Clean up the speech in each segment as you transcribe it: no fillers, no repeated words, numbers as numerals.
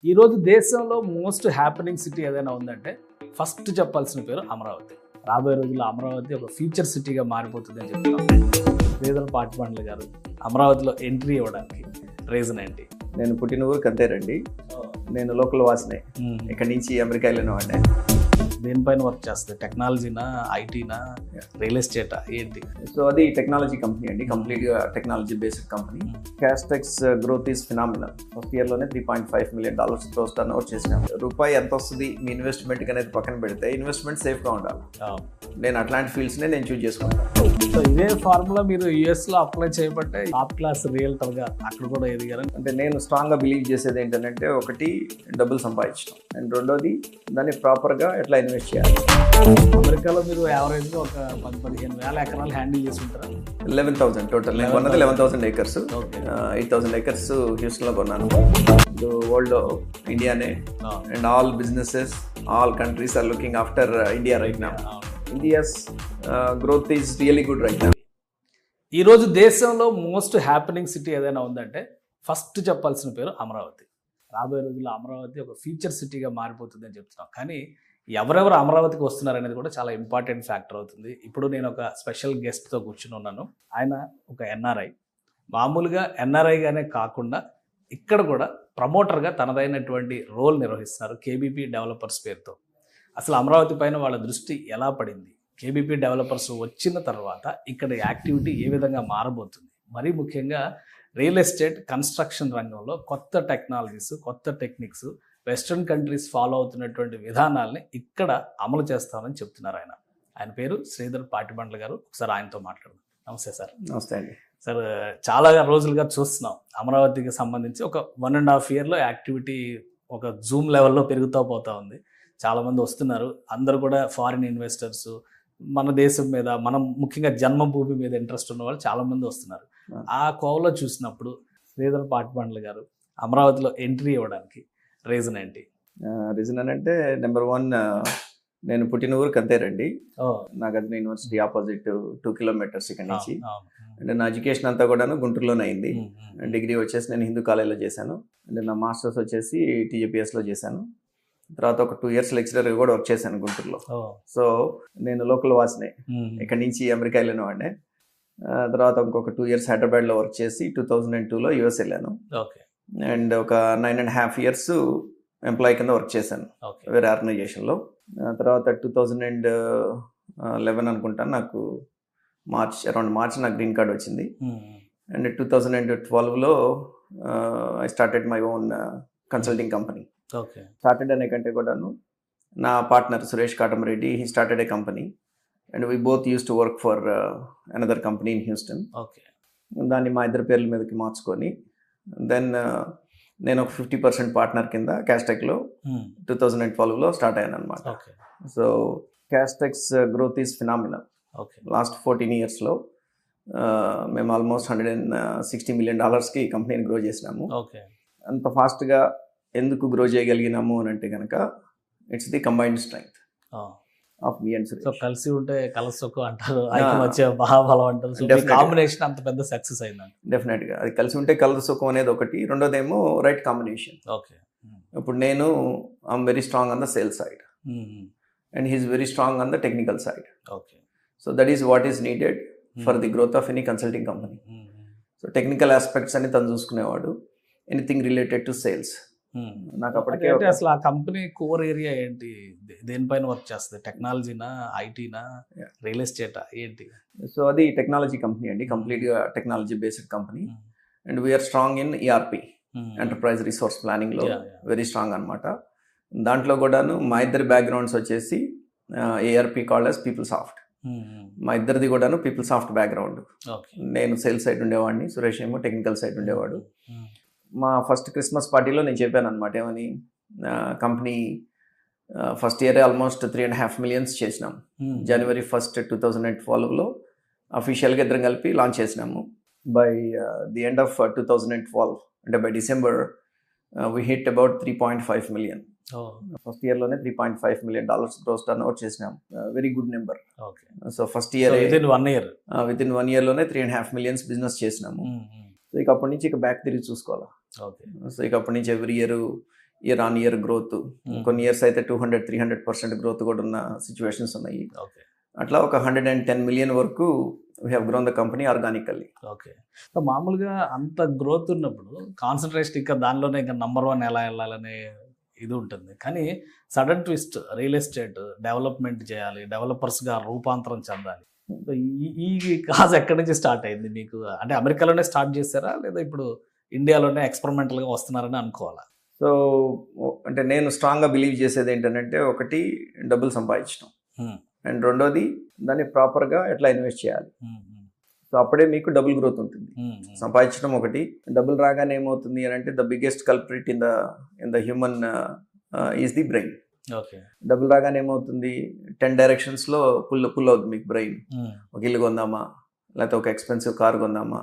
ఈరోజు దేశంలో most happening city ఏదైనా ఉందంటే ఫస్ట్ చెప్పాల్సిన పేరు అమరావతి. రాబోయే రోజుల్లో అమరావతి ఒక ఫ్యూచర్ సిటీగా మారిపోతుంది అని చెప్తున్నాం. శ్రీధర్ పాటిబండ్ల గారు అమరావతిలో ఎంట్రీ ఇవ్వడానికి రీజన్ ఏంటి? నేను పుట్టిన ఊరు కంతేరండి. నేను లోకల్ వాసినే. ఇక్కడి నుంచి అమెరికా వెళ్ళిన వాడినే. దేనిపైన వర్క్ చేస్తుంది? టెక్నాలజీనా, ఐటీనా, రియల్ ఎస్టేటా ఏంటి? సో అది టెక్నాలజీ కంపెనీ అండి, కంప్లీట్ గా technology based company. Castex growth is phenomenal. First year లోనే $3.5 million గ్రోస్ టర్న్ ఓవర్ చేసినాం. రూపాయి ఎంత వస్తుంది మీ ఇన్వెస్ట్మెంట్ అనేది పక్కన పెడితే ఇన్వెస్ట్మెంట్ సేఫ్ గా ఉండాలి. నేను అట్లాంటి ఫీల్డ్స్ నే నేను చూస్ చేసుకుంటాను. సో ఇదే ఫార్ములా మీరు యుఎస్ లో అప్లై చేయబట్టే టాప్ క్లాస్ రియల్టర్ గా అక్కడ కూడా ఎదిగారు. అంటే నేను స్ట్రాంగ్ గా బిలీవ్ చేసేది ఏంటంటే, ఒకటి డబ్బులు సంపాదించడం, అండ్ రెండోది దాన్ని ప్రాపర్ గా ఎట్లా ఇన్వెస్ట్ చేయాలి. అమెరికాలో మీరు యావరేజ్ గా ఒక 10,000-15,000 ఎకరాలు హ్యాండిల్ చేసి ఉంటారు. 11,000 టోటల్. నేను కొన్నది 11,000 acres. 8,000 acres హ్యూస్టన్ లో కొన్నాను. వరల్డ్ లో ఇండియానే, and all businesses, all countries are looking after India right now. India's growth is really good right now. ఈరోజు దేశంలో మోస్ట్ హ్యాపెనింగ్ సిటీ ఏదైనా ఉందంటే ఫస్ట్ చెప్పాల్సిన పేరు అమరావతి. రాబోయే రోజుల్లో అమరావతి ఒక ఫ్యూచర్ సిటీగా మారిపోతుంది అని చెప్తున్నాం. కానీ ఎవరెవరు అమరావతికి వస్తున్నారు అనేది కూడా చాలా ఇంపార్టెంట్ ఫ్యాక్టర్ అవుతుంది. ఇప్పుడు నేను ఒక స్పెషల్ గెస్ట్తో కూర్చుని ఉన్నాను. ఆయన ఒక ఎన్ఆర్ఐ. మామూలుగా ఎన్ఆర్ఐగానే కాకుండా ఇక్కడ కూడా ప్రమోటర్గా తనదైనటువంటి రోల్ నిర్వహిస్తున్నారు కేబీపీ డెవలపర్స్ పేరుతో. అసలు అమరావతి పైన వాళ్ళ దృష్టి ఎలా పడింది, కేబీపీ డెవలపర్స్ వచ్చిన తర్వాత ఇక్కడ యాక్టివిటీ ఏ విధంగా మారబోతుంది, మరీ ముఖ్యంగా రియల్ ఎస్టేట్ కన్స్ట్రక్షన్ రంగంలో కొత్త టెక్నాలజీస్, కొత్త టెక్నిక్స్, వెస్ట్రన్ కంట్రీస్ ఫాలో అవుతున్నటువంటి విధానాలని ఇక్కడ అమలు చేస్తామని చెప్తున్నారు ఆయన. ఆయన పేరు శ్రీధర్ పాటిబండ్ల గారు. ఒకసారి ఆయనతో మాట్లాడదాం. నమస్తే సార్. నమస్తే అండి సార్. చాలా రోజులుగా చూస్తున్నాం అమరావతికి సంబంధించి ఒక 1.5 yearలో యాక్టివిటీ ఒక జూమ్ లెవెల్లో పెరుగుతూ పోతా ఉంది. చాలామంది వస్తున్నారు. అందరూ కూడా ఫారిన్ ఇన్వెస్టర్స్, మన దేశం మీద, మనం ముఖ్యంగా జన్మభూమి మీద ఇంట్రెస్ట్ ఉన్న వాళ్ళు చాలామంది వస్తున్నారు. ఆ కోవలో చూసినప్పుడు శ్రీధర్ పాటిబండ్ల గారు అమరావతిలో ఎంట్రీ ఇవ్వడానికి రీజన్ ఏంటి? రీజన్ అని అంటే, నెంబర్ 1, నేను పుట్టిన ఊరు కంతేరండి. నాగార్జున యూనివర్సిటీ ఆపోజిట్ 2 kilometers ఇక్కడి నుంచి. అంటే నా ఎడ్యుకేషన్ అంతా కూడాను గుంటూరులోనే అయింది. డిగ్రీ వచ్చేసి నేను హిందూ కాలేజ్లో చేశాను. అంటే నా మాస్టర్స్ వచ్చేసి టీజేపీఎస్లో చేశాను. తర్వాత ఒక 2 years లెక్చరర్గా కూడా వర్క్ చేశాను గుంటూరులో. సో నేను లోకల్ వాసినే. ఇక్కడి నుంచి అమెరికా వెళ్ళిన వాడినే. తర్వాత ఇంకొక 2 years హైదరాబాద్లో వర్క్ చేసి 2002లో యుఎస్ వెళ్ళాను. అండ్ ఒక 9.5 years ఎంప్లాయీ కింద వర్క్ చేశాను వేరే ఆర్గనైజేషన్లో. తర్వాత 2011 అనుకుంటాను, నాకు అరౌండ్ మార్చ్ నాకు గ్రీన్ కార్డ్ వచ్చింది. అండ్ 2012లో I started my own consulting company. Started అనే కంటే కూడాను నా partner Suresh Katamareddy, he started a company and we both used to work for another company in Houston. దాన్ని మా ఇద్దరి పేర్ల మీదకి మార్చుకొని దెన్ నేను ఒక 50% పార్ట్నర్ కింద క్యాస్టెక్లో 2012లో స్టార్ట్ అయ్యాను అనమాట. So Castex growth is phenomenal. Last 14 yearsలో మేము ఆల్మోస్ట్ $160 million కంపెనీని గ్రో చేసినాము. అంత ఫాస్ట్గా ఎందుకు గ్రో చేయగలిగినాము అని అంటే కనుక, it's the combined strength of me and Suresh. So కలిసి ఉంటే కలసొక్కు అంటారు, వచ్చే మహాబలం అంటారు. కాంబినేషన్ అంత పెద్ద సక్సెస్ అయిందండి. డెఫినెట్గా అది కలిసి ఉంటే కలసుఖం అనేది ఒకటి, రెండోదేమో రైట్ కాంబినేషన్. ఇప్పుడు నేను I'm very strong on the sale side and he's very strong on the technical side. So that is what is needed for the growth of any consulting company. So technical aspects అని తను చూసుకునేవాడు, anything related to sales. నాకు అప్పటికే అసలు ఆ company core area ఏంటి, దేనిపైన work చేస్తుంది? టెక్నాలజీనా, ఐటీనా, రియల్ ఎస్టేటా ఏంటి? సో అది టెక్నాలజీ కంపెనీ అండి, కంప్లీట్ గా technology based company. And we are strong in ERP, enterprise resource planning లో వెరీ స్ట్రాంగ్ అనమాట. దాంట్లో కూడాను మా ఇద్దరి బ్యాక్గ్రౌండ్స్ వచ్చేసి ఏఆర్పి కాల్డ్ as PeopleSoft. మా ఇద్దరిది కూడాను PeopleSoft బ్యాక్గ్రౌండ్. నేను సేల్స్ సైడ్ ఉండేవాడిని, సురేష్ ఏమో టెక్నికల్ సైడ్ ఉండేవాడు. మా ఫస్ట్ క్రిస్మస్ పార్టీలో నేను చెప్పాను అనమాట, ఏమని, company first year almost 3.5 million చేసినాం. January 1st, 2012లో అఫీషియల్గా ఇద్దరం కలిపి లాంచ్ చేసినాము. బై ది ఎండ్ ఆఫ్ 2012, అంటే by December we hit about 3.5 million. First ఇయర్లోనే $3.5 million గ్రోస్ టర్న్ ఓవర్ చేసినాం. Very good number. So first year within 1 yearలోనే 3.5 million business చేసినాము. సో ఇక అప్పటి నుంచి ఇక బ్యాక్ తిరిగి చూసుకోవాలా. సో ఇక అప్పటి నుంచి every year year on year growth, కొన్ని ఇయర్స్ అయితే 200-300% గ్రోత్ కూడా ఉన్న సిచ్యువేషన్స్ ఉన్నాయి. ఓకే అట్లా ఒక 110 million వరకు we have grown the company organically. Okay. So మామూలుగా అంత గ్రోత్ ఉన్నప్పుడు కాన్సన్ట్రేషన్ ఇంకా దానిలోనే ఇంకా నంబర్ 1 ఎలా వెళ్ళాలనే ఇది ఉంటుంది. కానీ sudden twist real estate development చేయాలి, డెవలపర్స్గా రూపాంతరం చెందాలి. సో ఈ కాజ్ ఎక్కడి నుంచి స్టార్ట్ అయింది మీకు? అంటే అమెరికాలోనే స్టార్ట్ చేశారా లేదా ఇప్పుడు ఇండియాలోనే ఎక్స్పెరిమెంటల్గా వస్తున్నారని అనుకోవాలా? సో అంటే నేను స్ట్రాంగ్గా బిలీవ్ చేసేది ఏంటంటే, ఒకటి డబ్బులు సంపాదించడం, అండ్ రెండోది దాన్ని ప్రాపర్గా ఎట్లా ఇన్వెస్ట్ చేయాలి. సో అప్పుడే మీకు డబుల్ గ్రోత్ ఉంటుంది. సంపాదించడం ఒకటి, డబ్బులు రాగానే ఏమవుతుంది అని అంటే the biggest culprit in the human is the brain. Okay. డబ్బులు రాగానే ఏమవుతుంది, 10 directionsలో పుల్ అవుతుంది మీకు బ్రెయిన్. ఒక ఇల్లు కొందామా, లేకపోతే ఒక ఎక్స్పెన్సివ్ కార్ కొందామా,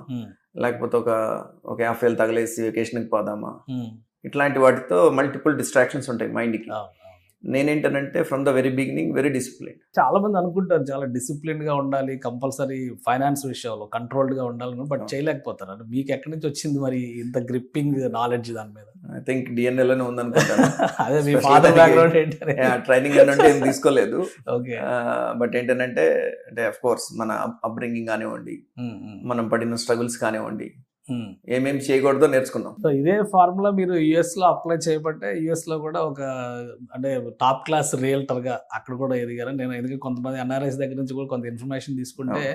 లేకపోతే ఒక 50,000 తగలేసి వెకేషన్కి పోదామా, ఇట్లాంటి వాటితో మల్టిపుల్ డిస్ట్రాక్షన్స్ ఉంటాయి మైండ్కి. నేనేంటనంటే from the very beginning very discipline. చాలా మంది అనుకుంటారు చాలా డిసిప్లిన్ గా ఉండాలి, కంపల్సరీ ఫైనాన్స్ విషయంలో కంట్రోల్డ్ గా ఉండాలి, బట్ చేయలేకపోతారు. అంటే మీకు ఎక్కడి నుంచి వచ్చింది మరి ఇంత గ్రిప్పింగ్ నాలెడ్జ్ దాని మీద? ఐ థింక్ డిఎన్ఏలోనే ఉందనుకుంటాను. అదే మీ ఫాదర్ బ్యాక్గ్రౌండ్ ఏంటంటే ట్రైనింగ్ అంటే ఏం తీసుకోలేదు. ఓకే. బట్ ఏంటంటే అంటే అఫ్ కోర్స్ మన అప్బ్రింగింగ్ కానివ్వండి, మనం పడిన స్ట్రగుల్స్ కానివ్వండి, ఏమేమి చేయకూడదో నేర్చుకున్నాం. సో ఇదే ఫార్ములా మీరు యుఎస్ లో అప్లై చేయబట్టే యుఎస్ లో కూడా ఒక అంటే టాప్ క్లాస్ రియల్టర్ గా అక్కడ కూడా ఎదిగారు. నేను ఎందుకంటే కొంతమంది ఎన్ఆర్ఐస్ దగ్గర నుంచి కూడా కొంత ఇన్ఫర్మేషన్ తీసుకుంటే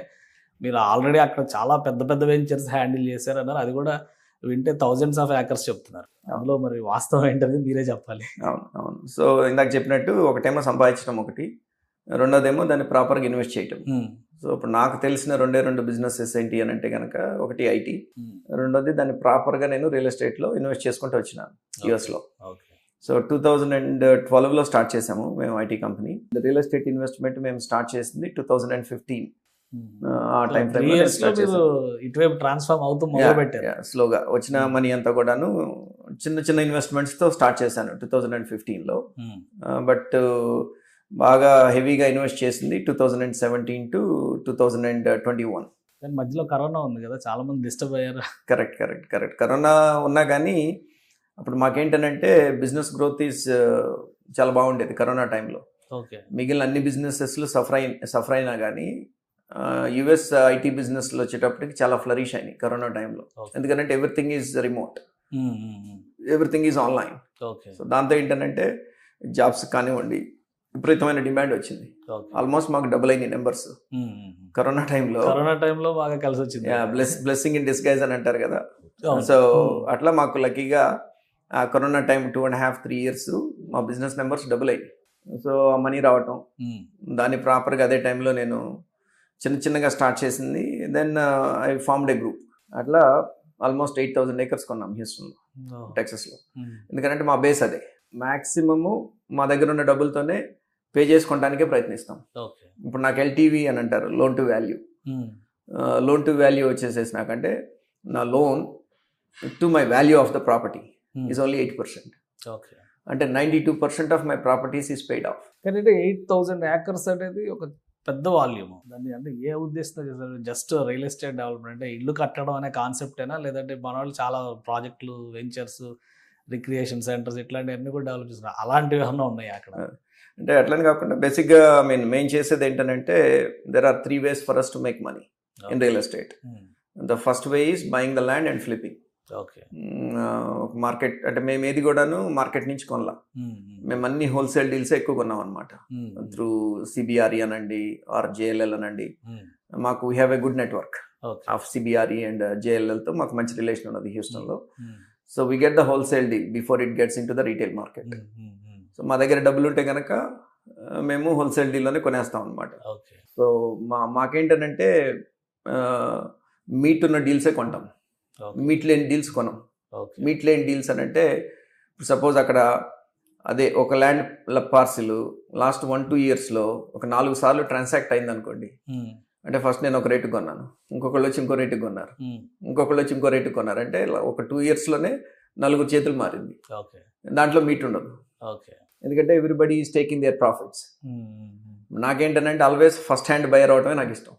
మీరు ఆల్రెడీ అక్కడ చాలా పెద్ద పెద్ద వెంచర్స్ హ్యాండిల్ చేశారు అన్నారు. అది కూడా వింటే థౌజండ్స్ ఆఫ్ ఏకర్స్ చెప్తున్నారు. అందులో మరి వాస్తవం ఏంటనేది మీరే చెప్పాలి. అవును అవును. సో ఇందాక చెప్పినట్టు ఒకటేమో సంపాదించడం ఒకటి, రెండోదేమో దాన్ని ప్రాపర్గా ఇన్వెస్ట్ చేయటం. సో ఇప్పుడు నాకు తెలిసిన రెండు బిజినెసెస్ ఏంటి అని అంటే కనుక, ఒకటి ఐటీ, రెండోది దాన్ని ప్రాపర్గా నేను రియల్ ఎస్టేట్లో ఇన్వెస్ట్ చేసుకుంటూ వచ్చినాను యుఎస్లో. సో 2012లో స్టార్ట్ చేసాము మేము IT company. Real estate investment మేము స్టార్ట్ చేసింది 2015. ఆ టైం ఇటువైపు ట్రాన్స్ఫార్మ్ అవుతూ మొదలుపెట్టారు. స్లోగా వచ్చిన మనీ అంతా కూడాను చిన్న చిన్న ఇన్వెస్ట్మెంట్స్తో స్టార్ట్ చేశాను 2015లో. బట్ బాగా హెవీగా ఇన్వెస్ట్ చేసింది 2017 to 2021. మధ్యలో కరోనా ఉంది కదా, చాలా మంది డిస్టర్బ్ అయ్యారు. కరెక్ట్. కరోనా ఉన్నా కానీ అప్పుడు మాకేంటనంటే బిజినెస్ గ్రోత్ ఈజ్ చాలా బాగుండేది కరోనా టైంలో. ఓకే. మిగిలిన అన్ని బిజినెసెస్లు సఫర్ అయినా కానీ యుఎస్ ఐటీ బిజినెస్లో వచ్చేటప్పటికి చాలా ఫ్లరిష్ అయినాయి కరోనా టైంలో. ఎందుకంటే everything is remote, everything is online. So దాంతో ఏంటంటే జాబ్స్ కానివ్వండి విపరీతమైన డిమాండ్ వచ్చింది. ఆల్మోస్ట్ మాకు డబుల్ అయినాయి నెంబర్స్ కరోనా టైంలో బాగా కలిసి వచ్చింది. బ్లెస్సింగ్ ఇన్ డిస్గైజ్ అని అంటారు కదా. సో అట్లా మాకు లక్కీగా ఆ కరోనా టైం 2.5-3 years మా బిజినెస్ నెంబర్స్ డబుల్ అయ్యాయి. సో ఆ మనీ రావటం, దాన్ని ప్రాపర్గా అదే టైంలో నేను చిన్నగా స్టార్ట్ చేసింది. Then I formed a group. అట్లా ఆల్మోస్ట్ 8,000 acres కొన్నాం హ్యూస్టన్లో, టెక్సస్లో. ఎందుకంటే మా బేస్ అదే. మ్యాక్సిమము మా దగ్గర ఉన్న డబ్బులతోనే పే చేసుకోవడానికే ప్రయత్నిస్తాం. ఇప్పుడు నాకు ఎల్టీవీ అని అంటారు, loan to value. Loan to value వచ్చేసేసి నాకంటే నా loan to my value of the property is only 8%. అంటే 92% of my properties is paid of. కానీ 8,000 acres అనేది ఒక పెద్ద వాల్యూమ్. దాన్ని అంటే ఏ ఉద్దేశంతో చేస్తారు? జస్ట్ రియల్ ఎస్టేట్ డెవలప్మెంట్ అంటే ఇల్లు కట్టడం అనే కాన్సెప్ట్ అయినా, లేదంటే మన వాళ్ళు చాలా ప్రాజెక్టులు, వెంచర్స్, రిక్రియేషన్ సెంటర్స్ ఇట్లాంటివన్నీ కూడా డెవలప్ చేస్తున్నారు, అలాంటివి ఏమన్నా ఉన్నాయి అక్కడ? అంటే అట్లని కాకుండా బేసిక్గా మేము చేసేది ఏంటంటే there are 3 ways for us to make money in real estate. The first way is buying the land and flipping. Okay. Market అంటే మేము ఏది కూడాను మార్కెట్ నుంచి కొనలా, మేము అన్ని హోల్సేల్ డీల్స్ ఎక్కువ కొన్నాం అనమాట. త్రూ సిబిఆర్ఈ అనండి ఆర్ జేఎల్ఎల్ అనండి. మాకు we have a good network of CBRE and జేఎల్ఎల్తో మాకు మంచి రిలేషన్ ఉన్నది హ్యూస్టన్లో. So we get the wholesale deal before it gets into the retail market. So మా దగ్గర డబ్బులు ఉంటే కనుక మేము హోల్సేల్ డీల్లోనే కొనేస్తాం అనమాట. సో మాకేంటంటే మీట్ ఉన్న డీల్సే కొంటాం, మీట్ లేని డీల్స్ కొనం. మీట్ లేని డీల్స్ అని అంటే సపోజ్ అక్కడ అదే ఒక ల్యాండ్ పార్సిల్ లాస్ట్ 1-2 yearsలో ఒక 4 సార్లు ట్రాన్సాక్ట్ అయింది అనుకోండి. అంటే ఫస్ట్ నేను ఒక రేటు కొన్నాను, ఇంకొకళ్ళు వచ్చి ఇంకో రేటుకి కొన్నారు, ఇంకొకళ్ళు వచ్చి ఇంకో రేటుకి కొన్నారు. అంటే ఒక 2 yearsలోనే 4 చేతులు మారింది. దాంట్లో మీట్ ఉండదు, ఎందుకంటే everybody is taking there profits. నాకేంటంటే ఆల్వేస్ ఫస్ట్ హ్యాండ్ బయర్ అవటమే నాకు ఇష్టం.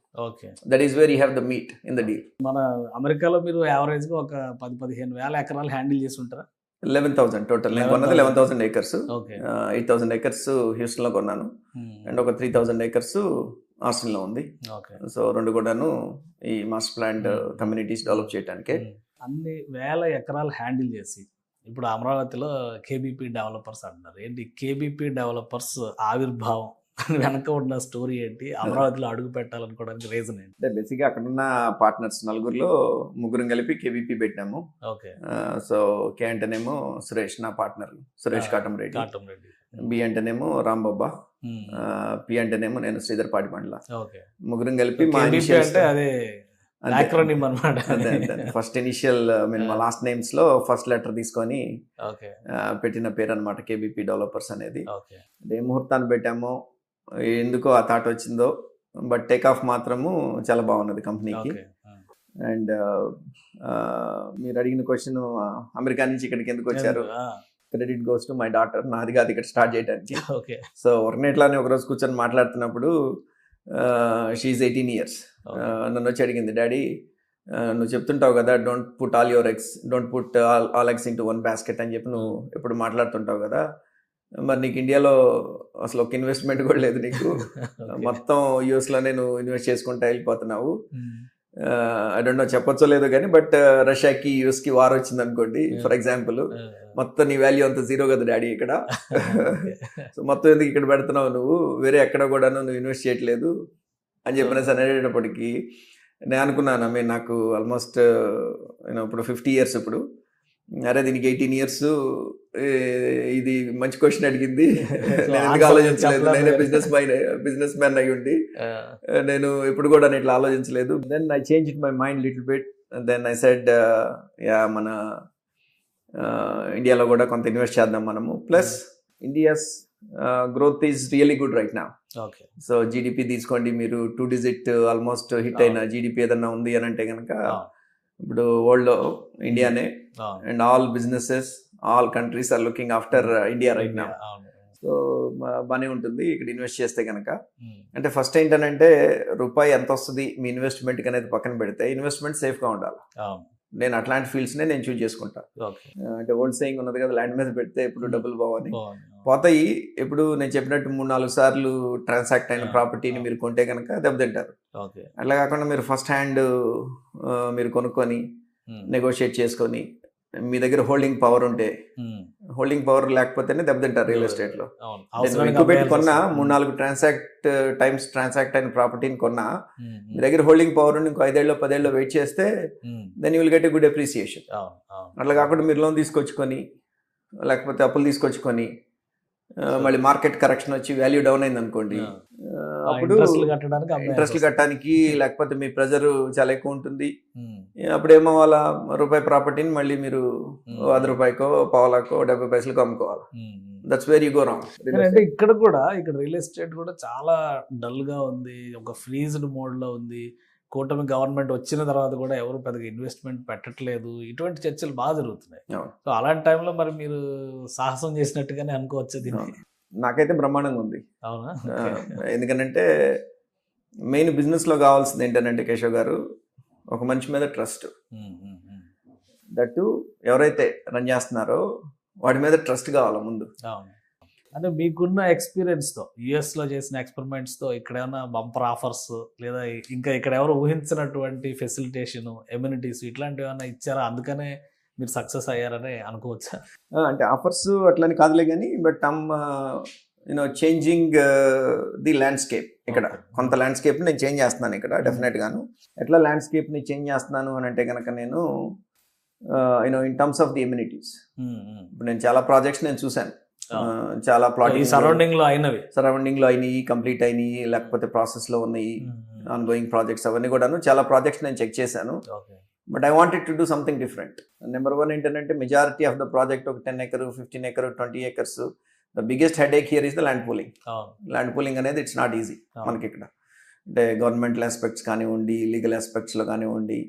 That is where you have the meet in the deal. మన అమెరికాలో మీరు యావరేజ్గా ఒక 10-15 వేల ఎకరాలు హ్యాండిల్ చేసి ఉంటారా? 11,000 టోటల్. నేను కొన్నది 11,000 acres. ఓకే 8,000 acres హ్యూస్టన్లో కొన్నాను అండ్ ఒక 3,000 acres ఆస్టిన్లో ఉంది. ఓకే సో రెండు కూడాను ఈ మాస్టర్ ప్లాంట్ కమ్యూనిటీస్ డెవలప్ చేయడానికే. అన్ని వేల ఎకరాలు హ్యాండిల్ చేసి ఇప్పుడు అమరావతిలో కేబీపీ డెవలపర్స్ అంటున్నారు. ఏంటి కేబీపీ డెవలపర్స్ ఆవిర్భావం వెనక ఉన్న స్టోరీ ఏంటి? అమరావతిలో అడుగు పెట్టాలనుకోవడానికి రీజన్ ఏంటి? అంటే బేసిక్గా అక్కడ ఉన్న పార్ట్నర్స్ నలుగురిలో ముగ్గురం కలిపి కేబీపీ పెట్టాము. ఓకే సో కే అంటేనేమో సురేష్, నా పార్ట్నర్ సురేష్ కాటంరెడ్డి. కాటంరెడ్డి. బి అంటేనేమో రాంబాబా. పి అంటేనేమో నేను శ్రీధర్ పాటిమండల. ఓకే ముగ్గురం కలిపి మా KBP ఇనిషియల్స్ అంటే అదే యాక్రోనిమ్ అన్నమాట. ఫస్ట్ ఇనిషియల్ మా లాస్ట్ నేమ్స్ లో ఫస్ట్ లెటర్ తీసుకొని ఓకే పెట్టిన పేరు అనమాట కేబీపీ డెవలపర్స్ అనేది. ఓకే అంటే ఏ ముహూర్తాన్ని పెట్టామో ఎందుకో ఆ థాట్ వచ్చిందో, బట్ టేక్ ఆఫ్ మాత్రము చాలా బాగున్నది కంపెనీకి. ఓకే అండ్ మీరు అడిగిన క్వశ్చన్ అమెరికా నుంచి ఇక్కడికి ఎందుకు వచ్చారు, credit goes to my daughter. నాది కాదు ఇక్కడ స్టార్ట్ చేయడానికి. ఓకే సో వర్నేట్లానే ఒకరోజు కూర్చొని మాట్లాడుతున్నప్పుడు షీఈ్ 18 years నన్ను వచ్చి అడిగింది, డాడీ నువ్వు చెప్తుంటావు కదా don't put all eggs into one basket అని చెప్పి నువ్వు ఎప్పుడు మాట్లాడుతుంటావు కదా, మరి నీకు ఇండియాలో అసలు ఒక ఇన్వెస్ట్మెంట్ కూడా లేదు, నీకు మొత్తం యూఎస్లోనే నువ్వు ఇన్వెస్ట్ చేసుకుంటా వెళ్ళిపోతున్నావు. ఐ డోంట్ నో చెప్పొచ్చో లేదో కానీ, బట్ రష్యాకి యూఎస్కి వార్ వచ్చింది అనుకోండి ఫర్ ఎగ్జాంపుల్, మొత్తం నీ వాల్యూ అంత జీరో కదా డాడీ ఇక్కడ. సో మొత్తం ఎందుకు ఇక్కడ పెడుతున్నావు, నువ్వు వేరే ఎక్కడ కూడా నువ్వు ఇన్వెస్ట్ చేయట్లేదు అని చెప్పిన అనేటప్పటికీ నేను అనుకున్నాను, నాకు ఆల్మోస్ట్ ఇప్పుడు 50 years ఇప్పుడు, అరే దీనికి 18 years, ఇది మంచి క్వశ్చన్ అడిగింది, నేను ఎందుకు ఆలోచించలేదు, నేనే బిజినెస్ మ్యాన్ అయి ఉండి నేను ఎప్పుడు కూడా ఇట్లా ఆలోచించలేదు. Then I change it my mind little bit. Then I said మన ఇండియాలో కూడా కొంత ఇన్వెస్ట్ చేద్దాం మనము. Plus India's growth is really good right now. Okay so GDP తీసుకోండి మీరు, 2 digit ఆల్మోస్ట్ హిట్ అయిన జీడిపి ఏదన్నా ఉంది అని అంటే కనుక ఇప్పుడు వరల్డ్లో ఇండియానే. And all businesses, all countries are looking after India right now. So బాగానే ఉంటుంది ఇక్కడ ఇన్వెస్ట్ చేస్తే కనుక. అంటే ఫస్ట్ ఏంటనంటే రూపాయి ఎంత వస్తుంది మీ ఇన్వెస్ట్మెంట్కి అనేది పక్కన పెడితే ఇన్వెస్ట్మెంట్ సేఫ్గా ఉండాలి. నేను అట్లాంటి ఫీల్డ్స్నే నేను చూజ్ చేసుకుంటాను. అంటే ఓల్డ్ సేయింగ్ ఉన్నది కదా, ల్యాండ్ మీద పెడితే ఎప్పుడు డబ్బులు బావని పోతాయి. ఇప్పుడు నేను చెప్పినట్టు 3-4 సార్లు ట్రాన్సాక్ట్ అయిన ప్రాపర్టీని మీరు కొంటే కనుక దెబ్బతింటారు. అట్లా కాకుండా మీరు ఫస్ట్ హ్యాండ్ మీరు కొనుక్కొని నెగోషియేట్ చేసుకొని మీ దగ్గర హోల్డింగ్ పవర్ ఉంటే, హోల్డింగ్ పవర్ లేకపోతేనే దెబ్బతింటారు రియల్ ఎస్టేట్లో. నేను ఎక్కువ పెట్టి కొన్నా 3-4 ట్రాన్సాక్ట్ అయిన ప్రాపర్టీని కొన్నా, మీ దగ్గర హోల్డింగ్ పవర్ ఉండి ఇంకో 5 ఏళ్ళు వెయిట్ చేస్తే then you will get a good appreciation. అట్లా కాకుండా మీరు లోన్ తీసుకొచ్చుకొని లేకపోతే అప్పులు తీసుకొచ్చుకొని మళ్ళీ మార్కెట్ కరెక్షన్ వచ్చి వాల్యూ డౌన్ అయింది అనుకోండి, అప్పుడు ఇంట్రెస్ట్లు కట్టడానికి లేకపోతే మీ ప్రెజర్ చాలా ఎక్కువ ఉంటుంది. అప్పుడు ఏమో వాళ్ళ రూపాయి ప్రాపర్టీని మళ్ళీ మీరు 100 రూపాయకో 1/4 70 పైసలకు అమ్ముకోవాలి. That's where you go wrong. అంటే ఇక్కడ రియల్ ఎస్టేట్ కూడా చాలా డల్ గా ఉంది, ఒక ఫ్రీజ్డ్ మోడ్ లో ఉంది. కూటమి గవర్నమెంట్ వచ్చిన తర్వాత కూడా ఎవరు పెద్దగా ఇన్వెస్ట్మెంట్ పెట్టట్లేదు. ఇటువంటి చర్చలు బాగా జరుగుతున్నాయి. సో అలాంటి టైంలో మరి మీరు సాహసం చేసినట్టుగానే అనుకోవచ్చు దీన్ని. నాకైతే బ్రహ్మాండంగా ఉంది. అవునా? ఎందుకంటే మెయిన్ బిజినెస్లో కావాల్సింది ఏంటంటే కేశవ్ గారు, ఒక మనిషి మీద ట్రస్ట్. దట్టు ఎవరైతే రన్ చేస్తున్నారో వాడి మీద ట్రస్ట్ కావాలా ముందు. అంటే మీకున్న ఎక్స్పీరియన్స్తో, యుఎస్లో చేసిన ఎక్స్పెరిమెంట్స్తో ఇక్కడ ఏమైనా బంపర్ ఆఫర్స్ లేదా ఇంకా ఇక్కడ ఎవరు ఊహించినటువంటి ఫెసిలిటేషన్, ఎమ్యూనిటీస్ ఇట్లాంటివి ఏమైనా ఇచ్చారా, అందుకనే మీరు సక్సెస్ అయ్యారని అనుకోవచ్చా? అంటే ఆఫర్స్ అట్లని కాదులే కానీ, బట్ చేంజింగ్ ది ల్యాండ్స్కేప్. ఇక్కడ కొంత ల్యాండ్స్కేప్ని నేను చేంజ్ చేస్తున్నాను ఇక్కడ డెఫినెట్గాను. ఎట్లా ల్యాండ్స్కేప్ని చేంజ్ చేస్తున్నాను అని అంటే కనుక నేను in terms of the amenities. ఇప్పుడు నేను చాలా ప్రాజెక్ట్స్ నేను చూశాను, చాలా ప్లాటింగ్ సరౌండింగ్ లో అయినాయి, కంప్లీట్ అయినాయి, లేకపోతే ప్రాసెస్ లో ఉన్నాయి, ఆన్ గోయింగ్ ప్రాజెక్ట్స్ అవన్నీ కూడాను చాలా ప్రాజెక్ట్స్ నేను చెక్ చేశాను. But I wanted to do something different. Number 1 ఏంటంటే మెజారిటీ ఆఫ్ ద ప్రాజెక్ట్ ఒక 10 acres, 15 acres, 20 acres. The biggest headache here is the land pooling. Land pooling అనేది ఇట్స్ నాట్ ఈజీ మనకి ఇక్కడ. అంటే గవర్నమెంటల్ ఆస్పెక్ట్స్ కానివ్వండి, legal ఆస్పెక్ట్స్లో కానివ్వండి,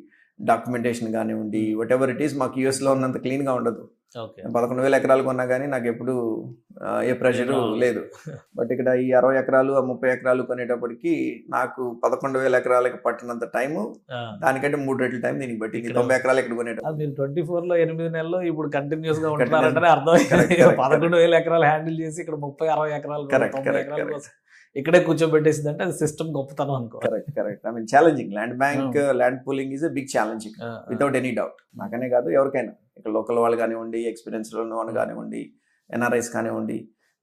documentation కానివ్వండి, what ever it is, మాకు యూఎస్లో ఉన్నంత క్లీన్గా ఉండదు. 11,000 ఎకరాలు కొన్నా కానీ నాకు ఎప్పుడు ఏ ప్రెషరు లేదు. బట్ ఇక్కడ ఈ 60 ఎకరాలు 30 ఎకరాలు కొనేటప్పటికి నాకు 11,000 ఎకరాలకు పట్టినంత టైము దానికంటే 3 రెట్ల టైం దీనికి పట్టింది. 90 ఎకరాలు ఇక్కడ కొనేటప్పుడు. మీరు 24లో 8 నెలలు ఇప్పుడు కంటిన్యూస్ గా ఉంటున్నారంటే అర్థమైంది. 11,000 ఎకరాలు హ్యాండిల్ చేసి ఇక్కడ 30-60 ఎకరాలు 90 ఎకరాల కోసం ఇక్కడే కూర్చోబెట్టేసింది అంటే అది సిస్టమ్ గొప్పతనం అనుకో. Correct. I mean challenging. Land bank land pooling is a big challenge without any doubt. నాకనే కాదు ఎవరికైనా, ఇక్కడ లోకల్ వాళ్ళు కానివ్వండి, ఎక్స్పీరియన్స్ ఉన్న వాళ్ళు కానివ్వండి, ఎన్ఆర్ఐస్ కానివ్వండి.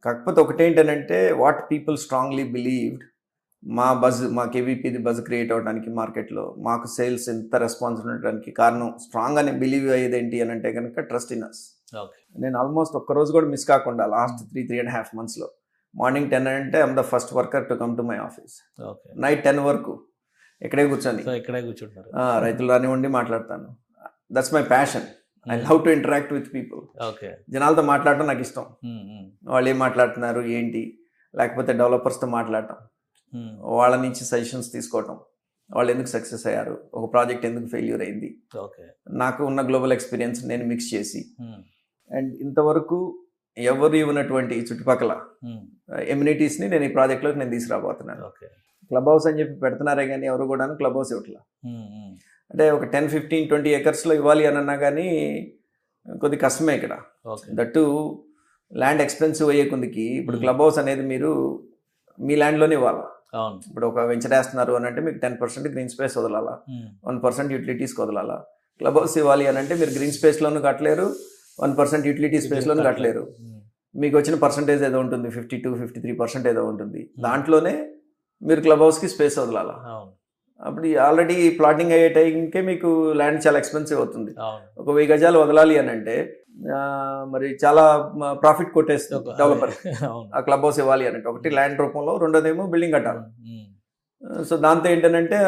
కాకపోతే ఒకటేంటంటే వాట్ పీపుల్ స్ట్రాంగ్లీ బిలీవ్డ్, మా కేవీపీది బజ్ క్రియేట్ అవ్వడానికి మార్కెట్లో మాకు సేల్స్ ఎంత రెస్పాన్స్ ఉండడానికి కారణం, స్ట్రాంగ్ అని బిలీవ్ అయ్యేది ఏంటి అని అంటే కనుక ట్రస్ట్ ఇన్ అస్. నేను ఆల్మోస్ట్ ఒక్కరోజు కూడా మిస్ కాకుండా లాస్ట్ 3.5 months మార్నింగ్ 10 అంటే I'm the first worker to come to my office. Night 10 వరకు ఇక్కడే కూర్చుంటారు. రైతులు రానివ్వండి మాట్లాడతాను. That's my passion. I love to interact with people. జనాలతో మాట్లాడటం నాకు ఇష్టం. వాళ్ళు ఏం మాట్లాడుతున్నారు ఏంటి, లేకపోతే డెవలపర్స్తో మాట్లాడటం, వాళ్ళ నుంచి సజెషన్స్ తీసుకోవటం, వాళ్ళు ఎందుకు సక్సెస్ అయ్యారు, ఒక ప్రాజెక్ట్ ఎందుకు ఫెయిల్యూర్ అయింది, నాకు ఉన్న గ్లోబల్ ఎక్స్పీరియన్స్ నేను మిక్స్ చేసి, అండ్ ఇంతవరకు ఎవరు ఇవ్వనటువంటి చుట్టుపక్కల ఎమ్యూనిటీస్ని నేను ఈ ప్రాజెక్ట్లోకి నేను తీసుకురాబోతున్నాను. క్లబ్ హౌస్ అని చెప్పి పెడుతున్నారే కానీ ఎవరు కూడా క్లబ్ హౌస్ ఇవ్వట్లా. అంటే ఒక 10-15-20 ఎకర్స్లో ఇవ్వాలి అని అన్నా కానీ కొద్ది కష్టమే ఇక్కడ. దట్టు ల్యాండ్ ఎక్స్పెన్సివ్ అయ్యే కొద్దికి ఇప్పుడు క్లబ్ హౌస్ అనేది మీరు మీ ల్యాండ్లోనే ఇవ్వాలి. ఇప్పుడు ఒక వెంచర్ వేస్తున్నారు అని అంటే మీకు 10% గ్రీన్ స్పేస్ వదలాలా, 1% యూటిలిటీస్కి వదలాలా. క్లబ్ హౌస్ ఇవ్వాలి అని అంటే మీరు గ్రీన్ స్పేస్లోనూ కట్టలేరు, 1% యూటిలిటీ స్పేస్లోనూ కట్టలేరు. మీకు వచ్చిన పర్సంటేజ్ ఏదో ఉంటుంది, 52-53% ఏదో ఉంటుంది. దాంట్లోనే మీరు క్లబ్ హౌస్కి స్పేస్ వదలాలా. అప్పుడు ఆల్రెడీ ప్లాటింగ్ అయ్యే టైంకే మీకు ల్యాండ్ చాలా ఎక్స్పెన్సివ్ అవుతుంది. ఒక 1000 గజాలు వదలాలి అని అంటే మరి చాలా ప్రాఫిట్ కొట్టేస్తుంది డెవలపర్ ఆ క్లబ్ హౌస్ ఇవ్వాలి అని అంటే. ఒకటి ల్యాండ్ రూపంలో, రెండోదేమో బిల్డింగ్ కట్టాలి. సో దాంతో ఏంటంటే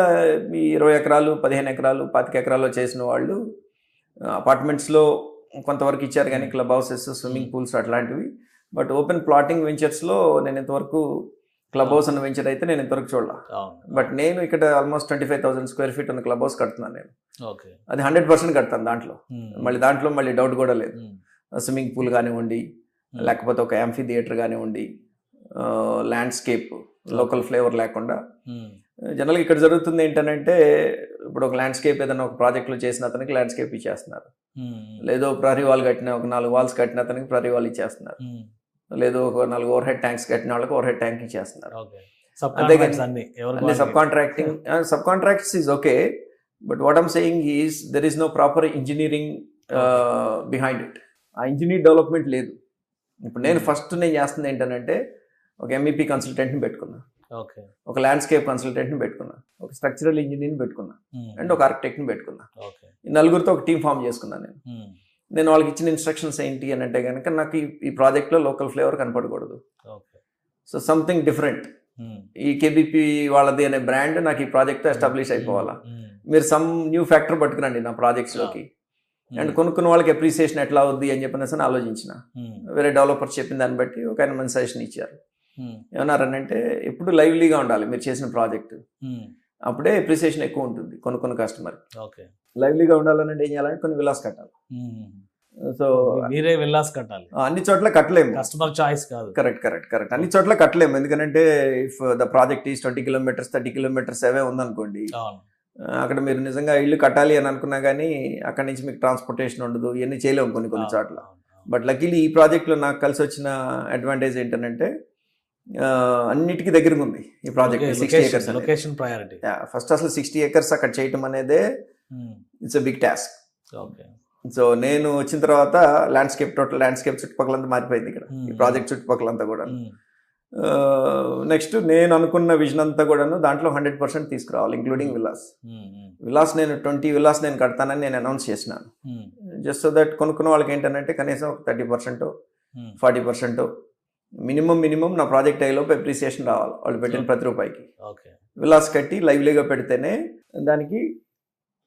మీ 20 ఎకరాలు 15 ఎకరాలు 25 ఎకరాలు చేసిన వాళ్ళు అపార్ట్మెంట్స్లో కొంతవరకు ఇచ్చారు కానీ క్లబ్ హౌసెస్, స్విమ్మింగ్ పూల్స్ అట్లాంటివి. బట్ ఓపెన్ ప్లాటింగ్ వెంచర్స్లో నేను ఇంతవరకు క్లబ్ హౌస్ అన్న వెంచర్ అయితే నేను ఇంతవరకు చూడాల. బట్ నేను ఇక్కడ ఆల్మోస్ట్ 25,000 square feet ఉన్న క్లబ్ హౌస్ కడుతున్నాను నేను. అది 100% కడతాను. దాంట్లో మళ్ళీ డౌట్ కూడా లేదు. స్విమ్మింగ్ పూల్ కానివ్వండి, లేకపోతే ఒక యాంఫీ థియేటర్ కానివ్వండి, ల్యాండ్స్కేప్ లోకల్ ఫ్లేవర్ లేకుండా. జనరల్గా ఇక్కడ జరుగుతుంది ఏంటంటే ఇప్పుడు ఒక ల్యాండ్స్కేప్ ఏదైనా ఒక ప్రాజెక్ట్లో చేసిన అతనికి ల్యాండ్స్కేప్ ఇచ్చేస్తున్నారు, లేదో ప్రహరీ వాల్ కట్టిన ఒక 4 walls కట్టిన అతనికి ప్రహరీ వాల్ ఇచ్చేస్తున్నారు, లేదో ఒక 4 ఓవర్ హెడ్ ట్యాంక్స్ కట్టిన వాళ్ళకి ఓవర్ హెడ్ ట్యాంక్ ఇచ్చేస్తున్నారు. Subcontracts is okay, but what I'm saying is there is no proper engineering behind it. ఆ ఇంజనీర్ డెవలప్మెంట్ లేదు. ఇప్పుడు నేను ఫస్ట్ చేస్తుంది ఏంటంటే ఒక MEP కన్సల్టెంట్ని పెట్టుకున్నా, ఒక ల్యాండ్స్కేప్ కన్సల్టెంట్ని పెట్టుకున్నా, ఒక స్ట్రక్చరల్ ఇంజనీర్ని పెట్టుకున్నా, అండ్ ఒక ఆర్కిటెక్ట్ని పెట్టుకున్నా. ఈ నలుగురితో ఒక టీమ్ ఫామ్ చేసుకున్నాను నేను. వాళ్ళకి ఇచ్చిన ఇన్స్ట్రక్షన్స్ ఏంటి అని అంటే కనుక నాకు ఈ ప్రాజెక్ట్లో లోకల్ ఫ్లేవర్ కనపడకూడదు. సో సంథింగ్ డిఫరెంట్, ఈ KBP వాళ్ళది అనే బ్రాండ్ నాకు ఈ ప్రాజెక్ట్తో ఎస్టాబ్లిష్ అయిపోవాలా. మీరు సమ్ న్యూ ఫ్యాక్టర్ పట్టుకురండి నా ప్రాజెక్ట్స్లోకి, అండ్ కొనుక్కున్న వాళ్ళకి అప్రిసియేషన్ ఎట్లా అవుద్ది అని చెప్పిన ఆలోచించిన. వేరే డెవలపర్స్ చెప్పిన దాన్ని బట్టి ఒక ఆయన మంచి సజెషన్ ఇచ్చారు. ఏమన్నారనంటే ఎప్పుడు లైవ్లీగా ఉండాలి మీరు చేసిన ప్రాజెక్ట్, అప్పుడే అప్రిసియేషన్ ఎక్కువ ఉంటుంది కొనుక్కున్న కస్టమర్. లైవ్లీగా ఉండాలంటే ఏం చేయాలంటే కొన్ని విలాస్ కట్టాలి. సో మీరే విల్లాస్ కట్టాలి. అన్ని చోట్ల కట్టలేము, కస్టమర్ చాయిస్ కాదు. కరెక్ట్. అన్ని చోట్ల కట్టలేము, ఎందుకంటే if the project is 20 kilometers 30 kilometers అవే ఉందనుకోండి, అక్కడ మీరు నిజంగా ఇల్లు కట్టాలి అని అనుకున్నా కానీ అక్కడి నుంచి మీకు ట్రాన్స్పోర్టేషన్ ఉండదు, ఇవన్నీ చేయలేము కొన్ని చోట్ల. బట్ లక్కీలీ ఈ ప్రాజెక్ట్లో నాకు కలిసి వచ్చిన అడ్వాంటేజ్ ఏంటంటే అన్నిటికీ దగ్గరగా ఉంది ఈ project. 60 acres location priority. First అసలు 60 acres అక్కడ చేయటం అనేదే it's a big task. So నేను వచ్చిన తర్వాత టోటల్ ల్యాండ్స్కేప్ చుట్టుపక్కలంతా మారిపోయింది ఇక్కడ, ఈ ప్రాజెక్ట్ చుట్టుపక్కలంతా కూడా. నెక్స్ట్ నేను అనుకున్న విజన్ అంతా కూడాను దాంట్లో 100% తీసుకురావాలి, ఇంక్లూడింగ్ విలాస్. నేను 20 villas నేను కడతానని నేను అనౌన్స్ చేసినాను. జస్ట్ సో దట్ కొనుక్కున్న వాళ్ళకి ఏంటంటే కనీసం 30% 40% మినిమం నా ప్రాజెక్ట్ అయ్యేలోపు అప్రిసియేషన్ రావాలి వాళ్ళు పెట్టిన ప్రతి రూపాయికి. విలాస్ కట్టి లైవ్లీగా పెడితేనే దానికి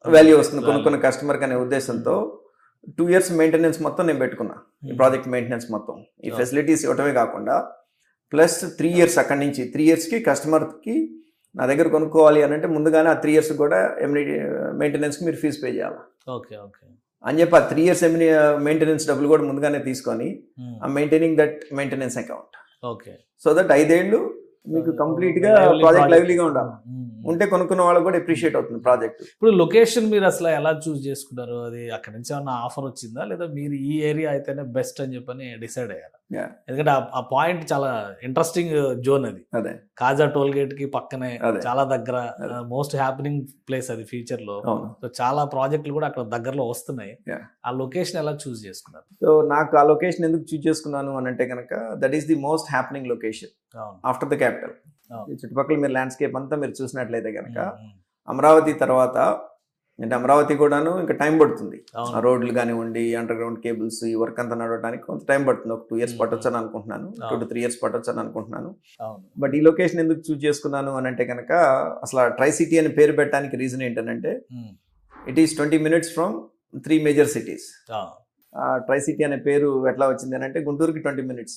వాల్యూ వస్తుంది కొనుక్కున్న కస్టమర్కి అనే ఉద్దేశంతో 2 years మెయింటెనెన్స్ మొత్తం నేను పెట్టుకున్నా. ఈ ప్రాజెక్ట్ మెయింటెనెన్స్ మొత్తం ఈ ఫెసిలిటీస్ ఇవ్వటమే కాకుండా ప్లస్ 3 years అక్కడి నుంచి 3 yearsకి కస్టమర్కి నా దగ్గర కొనుక్కోవాలి అని అంటే ముందుగానే ఆ 3 years కూడా మెయింటెనెన్స్కి మీరు ఫీజు పే చేయాలి. అని చెప్పి ఆ 3 years మెయింటెనెన్స్ డబ్బులు కూడా ముందుగానే తీసుకొని ఆ maintaining that maintenance account, okay. So that 5 ఏళ్ళు మీకు కంప్లీట్ గా ప్రాజెక్ట్ లైవ్లీగా ఉండాలి. ఉంటే కొనుక్కున్న వాళ్ళకి కూడా అప్రిషియేట్ అవుతుంది ప్రాజెక్ట్. ఇప్పుడు లొకేషన్ మీరు అసలు ఎలా చూస్ చేసుకున్నారు? అది అక్కడ నుంచి ఏమన్నా ఆఫర్ వచ్చిందా, లేదా మీరు ఈ ఏరియా అయితేనే బెస్ట్ అని చెప్పని డిసైడ్ అయ్యారా? ఎందుకంటే ఆ పాయింట్ చాలా ఇంట్రెస్టింగ్ జోన్ అది. అదే కాజా టోల్ గేట్ కి పక్కనే, అదే. చాలా దగ్గర, మోస్ట్ హ్యాపెనింగ్ ప్లేస్ అది ఫ్యూచర్ లో. సో చాలా ప్రాజెక్టులు కూడా అక్కడ దగ్గరలో వస్తున్నాయి. ఆ లొకేషన్ ఎలా చూస్ చేసుకున్నారు? సో నాకు ఆ లొకేషన్ ఎందుకు చూస్ చేసుకున్నాను అని అంటే కనుక that is the most happening location after the capital. ఈ చుట్టుపక్కల మీరు ల్యాండ్స్కేప్ అంతా మీరు చూసినట్లయితే కనుక అమరావతి తర్వాత, అంటే అమరావతి కూడాను ఇంకా టైం పడుతుంది. రోడ్లు కానివ్వండి, అండర్ గ్రౌండ్ కేబుల్స్, ఈ వర్క్ అంతా నడవడానికి కొంత టైం పడుతుంది. ఒక 2 years పట్టొచ్చు అని అనుకుంటున్నాను, 2 to 3 years పట్టొచ్చు అని అనుకుంటున్నాను. బట్ ఈ లొకేషన్ ఎందుకు చూస్ చేసుకున్నాను అని అంటే కనుక అసలు ట్రై సిటీ అని పేరు పెట్టడానికి రీజన్ ఏంటంటే it is 20 minutes from 3 major cities. Try city అనే పేరు ఎట్లా వచ్చింది అని అంటే గుంటూరుకి 20 minutes,